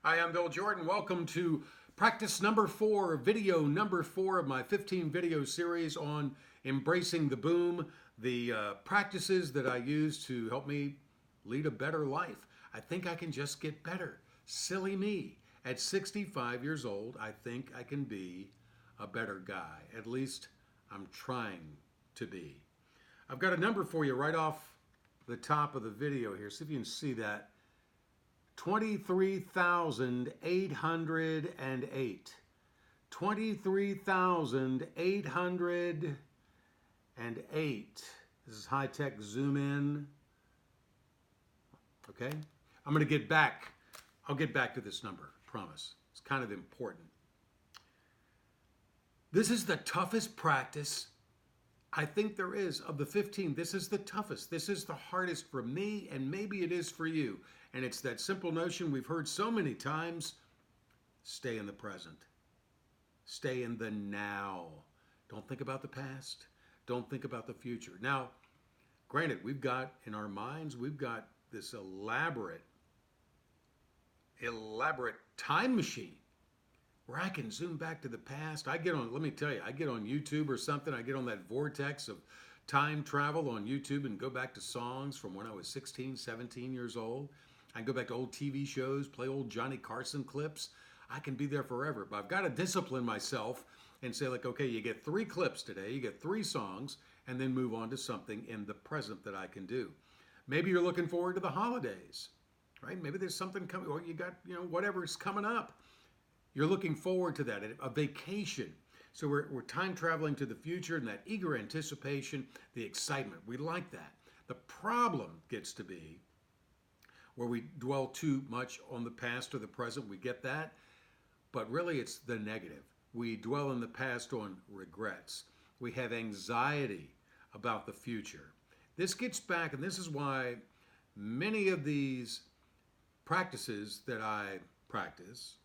Hi, I'm Bill Jordan. Welcome to practice number 4, video number 4 of my 15 video series on embracing the boom, the practices that I use to help me lead a better life. I think I can just get better. Silly me. At 65 years old, I think I can be a better guy. At least I'm trying to be. I've got a number for you right off the top of the video here. See if you can see that. 23,808. 23,808. This is high tech zoom in. Okay? I'm going to get back. I'll get back to this number, promise. It's kind of important. This is the toughest practice I think there is of the 15. This is the toughest. This is the hardest for me, and maybe it is for you. And it's that simple notion we've heard so many times: stay in the present. Stay in the now. Don't think about the past. Don't think about the future. Now, granted, we've got in our minds, we've got this elaborate time machine where I can zoom back to the past. I get on, let me tell you, I get on YouTube or something. I get on that vortex of time travel on YouTube and go back to songs from when I was 16, 17 years old. I can go back to old TV shows, play old Johnny Carson clips. I can be there forever, but I've got to discipline myself and say, like, okay, you get 3 clips today, you get 3 songs, and then move on to something in the present that I can do. Maybe you're looking forward to the holidays, right? Maybe there's something coming, or you got, whatever's coming up. You're looking forward to that, a vacation. So we're time traveling to the future, and that eager anticipation, the excitement. We like that. The problem gets to be where we dwell too much on the past or the present. We get that, but really it's the negative. We dwell in the past on regrets. We have anxiety about the future. This gets back, and this is why many of these practices that I practice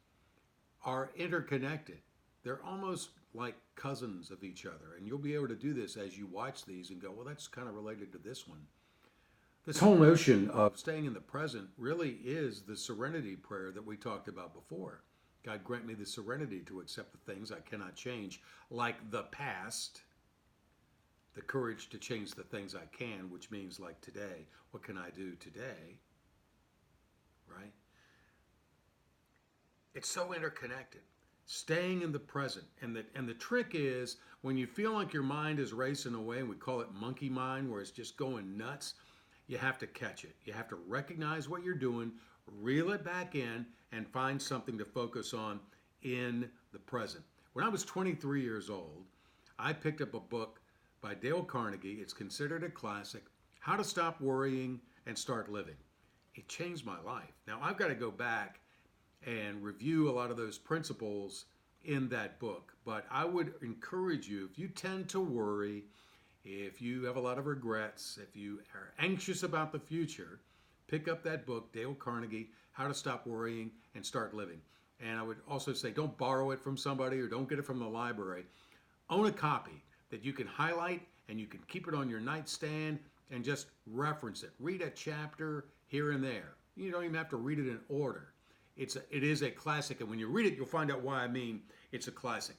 are interconnected. They're almost like cousins of each other. And you'll be able to do this as you watch these and go, well, that's kind of related to this one. This whole notion of staying in the present really is the serenity prayer that we talked about before. God, grant me the serenity to accept the things I cannot change, like the past, the courage to change the things I can, which means like today. What can I do today? Right? It's so interconnected. Staying in the present. And the trick is when you feel like your mind is racing away, and we call it monkey mind, where it's just going nuts, you have to catch it. You have to recognize what you're doing, reel it back in, and find something to focus on in the present. When I was 23 years old, I picked up a book by Dale Carnegie. It's considered a classic, How to Stop Worrying and Start Living. It changed my life. Now, I've got to go back and review a lot of those principles in that book. But I would encourage you, if you tend to worry, if you have a lot of regrets, if you are anxious about the future, pick up that book, Dale Carnegie, How to Stop Worrying and Start Living. And I would also say, don't borrow it from somebody or don't get it from the library. Own a copy that you can highlight and you can keep it on your nightstand and just reference it. Read a chapter here and there. You don't even have to read it in order. It is a classic, and when you read it, you'll find out why I mean it's a classic.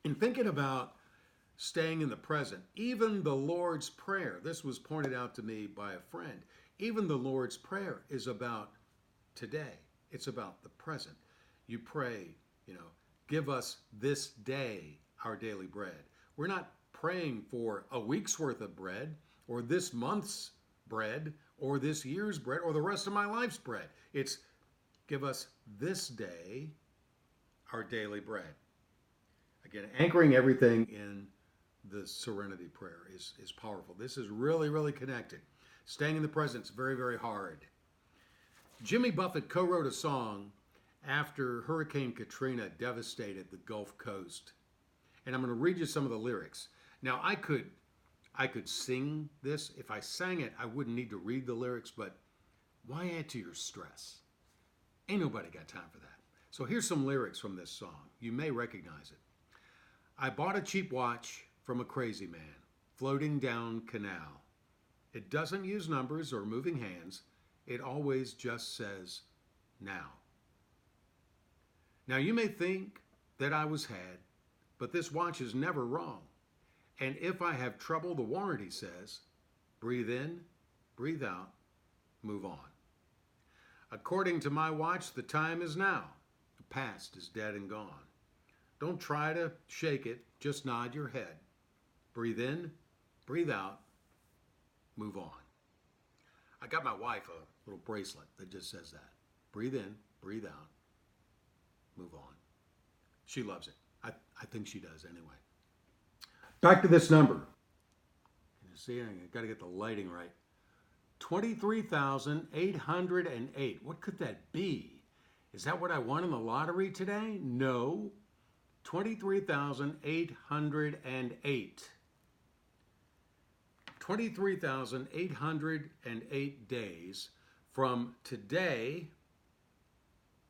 In thinking about staying in the present, even the Lord's Prayer, this was pointed out to me by a friend, even the Lord's Prayer is about today. It's about the present. You pray, give us this day our daily bread. We're not praying for a week's worth of bread or this month's bread or this year's bread or the rest of my life's bread. It's give us this day our daily bread. Again, anchoring everything in the serenity prayer is powerful. This is really, really connected. Staying in the present is very, very hard. Jimmy Buffett co-wrote a song after Hurricane Katrina devastated the Gulf Coast. And I'm going to read you some of the lyrics. Now, I could sing this. If I sang it, I wouldn't need to read the lyrics, but why add to your stress? Ain't nobody got time for that. So here's some lyrics from this song. You may recognize it. I bought a cheap watch from a crazy man floating down canal. It doesn't use numbers or moving hands. It always just says now. Now, you may think that I was had, but this watch is never wrong. And if I have trouble, the warranty says, breathe in, breathe out, move on. According to my watch, the time is now. The past is dead and gone. Don't try to shake it, just nod your head. Breathe in, breathe out, move on. I got my wife a little bracelet that just says that. Breathe in, breathe out, move on. She loves it. I think she does anyway. Back to this number. You see, I got to get the lighting right. 23,808. What could that be? Is that what I won in the lottery today? No. 23,808. 23,808 days from today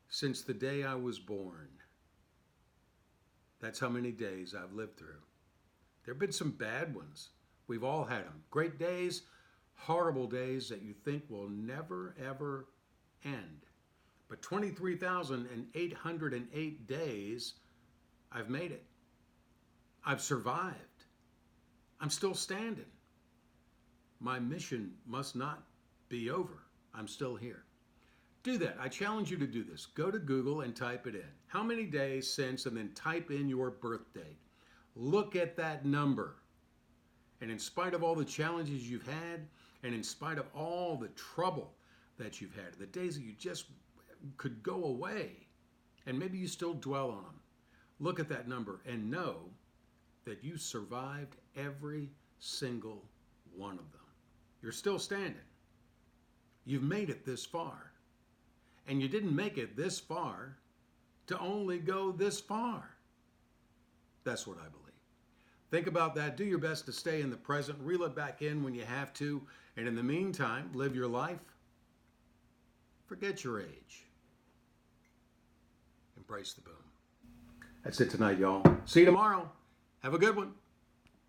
since the day I was born. That's how many days I've lived through. There have been some bad ones. We've all had them. Great days, horrible days that you think will never, ever end. But 23,808 days, I've made it. I've survived. I'm still standing. My mission must not be over. I'm still here. Do that. I challenge you to do this. Go to Google and type it in. How many days since, and then type in your birth date. Look at that number. And in spite of all the challenges you've had, and in spite of all the trouble that you've had, the days that you just could go away, and maybe you still dwell on them, look at that number and know that you survived every single one of them. You're still standing. You've made it this far. And you didn't make it this far to only go this far. That's what I believe. Think about that. Do your best to stay in the present. Reel it back in when you have to. And in the meantime, live your life. Forget your age. Embrace the boom. That's it tonight, y'all. See you tomorrow. Have a good one.